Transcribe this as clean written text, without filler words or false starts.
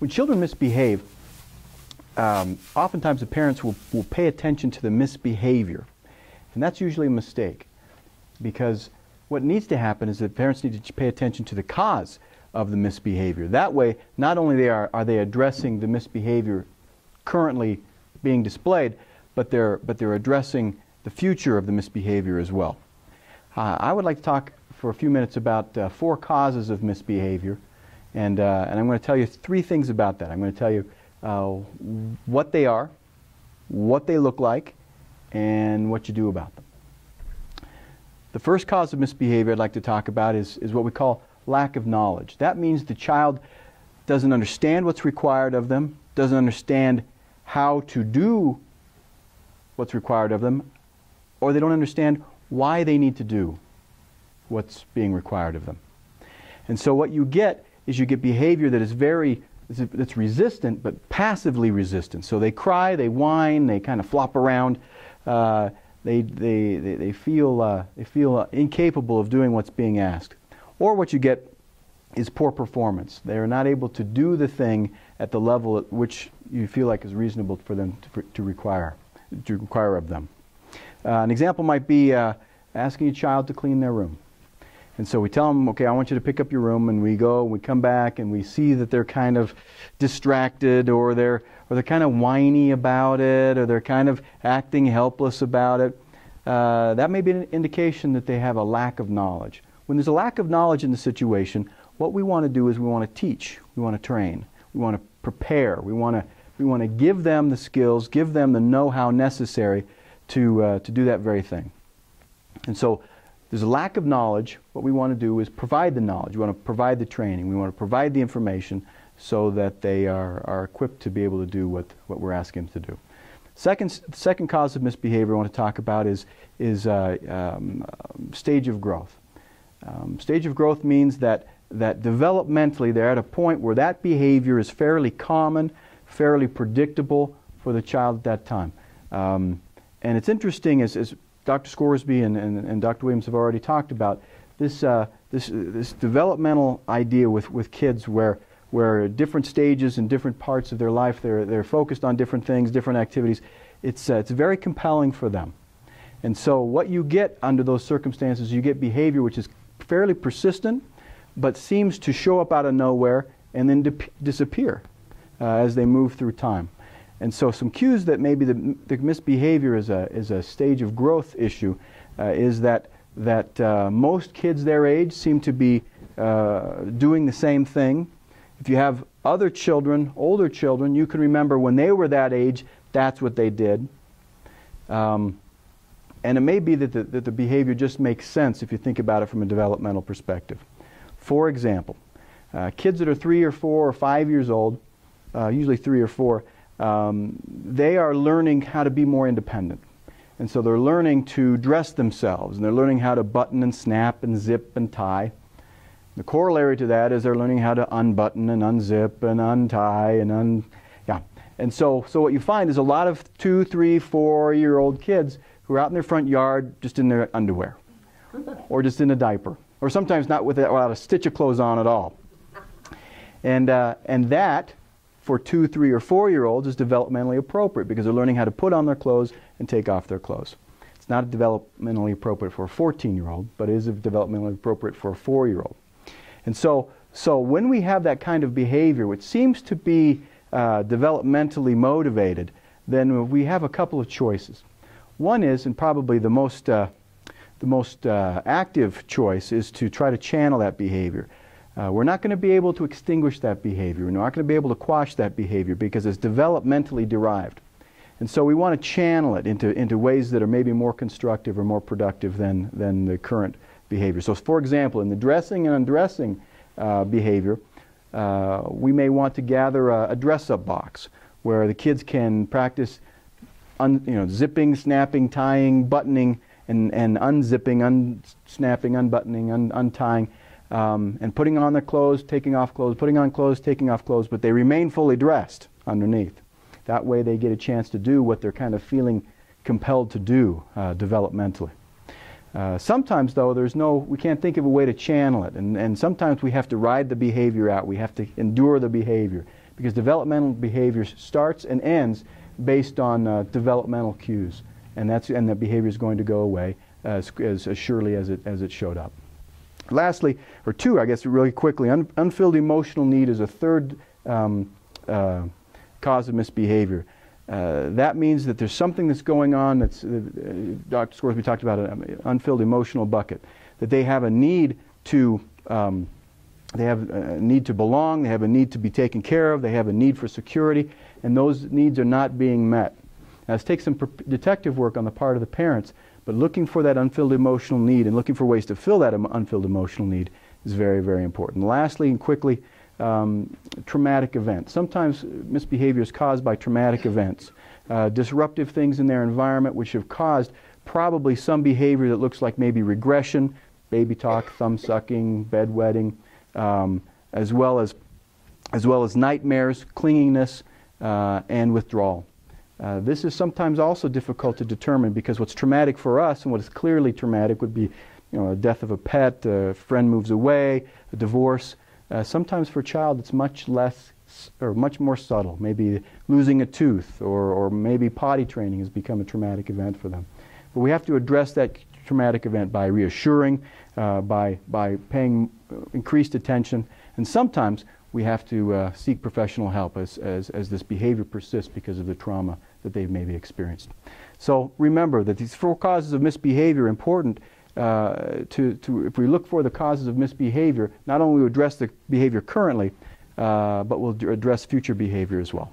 When children misbehave, oftentimes the parents will pay attention to the misbehavior. And that's usually a mistake, because what needs to happen is that parents need to pay attention to the cause of the misbehavior. That way, not only are they addressing the misbehavior currently being displayed, but they're addressing the future of the misbehavior as well. I would like to talk for a few minutes about 4 causes of misbehavior, and I'm going to tell you 3 things about that. I'm going to tell you what they are, what they look like, and what you do about them. The first cause of misbehavior I'd like to talk about is what we call lack of knowledge. That means the child doesn't understand what's required of them, doesn't understand how to do what's required of them, or they don't understand why they need to do what's being required of them. And so what you get is you get behavior that is that's resistant, but passively resistant. So they cry, they whine, they kind of flop around. They feel incapable of doing what's being asked. Or what you get is poor performance. They are not able to do the thing at the level at which you feel like is reasonable for them to require of them. An example might be asking a child to clean their room. And so we tell them, okay, I want you to pick up your room, and we go, and we come back, and we see that they're kind of distracted, or they're kind of whiny about it, or they're kind of acting helpless about it. That may be an indication that they have a lack of knowledge. When there's a lack of knowledge in the situation, what we want to do is we want to teach, we want to train, we want to prepare, we want to give them the skills, give them the know-how necessary to do that very thing. And so there's a lack of knowledge. What we want to do is provide the knowledge. We want to provide the training. We want to provide the information so that they are equipped to be able to do what we're asking them to do. Second cause of misbehavior I want to talk about is stage of growth. Stage of growth means that developmentally they're at a point where that behavior is fairly common, fairly predictable for the child at that time. And it's interesting, as Dr. Scoresby and Dr. Williams have already talked about, this developmental idea with kids where different stages and different parts of their life, they're focused on different things, different activities. It's very compelling for them. And so what you get under those circumstances, you get behavior which is fairly persistent, but seems to show up out of nowhere and then disappear as they move through time. And so some cues that maybe the misbehavior is a stage of growth issue is that most kids their age seem to be doing the same thing. If you have other children, older children, you can remember when they were that age, that's what they did. And it may be that the behavior just makes sense if you think about it from a developmental perspective. For example, kids that are 3 or 4 or 5 years old, usually 3 or 4, they are learning how to be more independent. And so they're learning to dress themselves, and they're learning how to button and snap and zip and tie. The corollary to that is they're learning how to unbutton and unzip and untie and And so what you find is a lot of 2, 3, 4-year-old kids who are out in their front yard just in their underwear, or just in a diaper, or sometimes not without a stitch of clothes on at all. And that, for 2, 3, or 4-year-olds, is developmentally appropriate because they're learning how to put on their clothes and take off their clothes. It's not developmentally appropriate for a 14-year-old, but it is developmentally appropriate for a 4-year-old. And so when we have that kind of behavior, which seems to be developmentally motivated, then we have a couple of choices. One is, and probably the most active choice, is to try to channel that behavior. We're not going to be able to extinguish that behavior. We're not going to be able to quash that behavior because it's developmentally derived. And so we want to channel it into ways that are maybe more constructive or more productive than the current behavior. So for example, in the dressing and undressing behavior, we may want to gather a dress-up box where the kids can practice zipping, snapping, tying, buttoning, and unzipping, unsnapping, unbuttoning, untying, and putting on their clothes, taking off clothes, putting on clothes, taking off clothes, but they remain fully dressed underneath. That way they get a chance to do what they're kind of feeling compelled to do developmentally. Sometimes, though, we can't think of a way to channel it, and sometimes we have to ride the behavior out. We have to endure the behavior because developmental behavior starts and ends based on developmental cues, and that behavior is going to go away as surely as it showed up. Lastly, or two, I guess, really quickly, unfilled emotional need is a third cause of misbehavior. That means that there's something that's going on that's, Dr. Scoresby talked about an unfilled emotional bucket, that they have a need to belong, they have a need to be taken care of, they have a need for security, and those needs are not being met. Now, this takes some detective work on the part of the parents, but looking for that unfilled emotional need and looking for ways to fill that unfilled emotional need is very, very important. Lastly and quickly, traumatic events. Sometimes misbehavior is caused by traumatic events, disruptive things in their environment which have caused probably some behavior that looks like maybe regression, baby talk, thumb sucking, bedwetting, as well as nightmares, clinginess, and withdrawal. This is sometimes also difficult to determine because what's traumatic for us and what is clearly traumatic would be, a death of a pet, a friend moves away, a divorce. Sometimes for a child it's much less or much more subtle. Maybe losing a tooth or maybe potty training has become a traumatic event for them. But we have to address that traumatic event by reassuring, by paying increased attention, and sometimes we have to seek professional help as this behavior persists because of the trauma that they've maybe experienced. So remember that these 4 causes of misbehavior are important. If we look for the causes of misbehavior, not only will we address the behavior currently, but we'll address future behavior as well.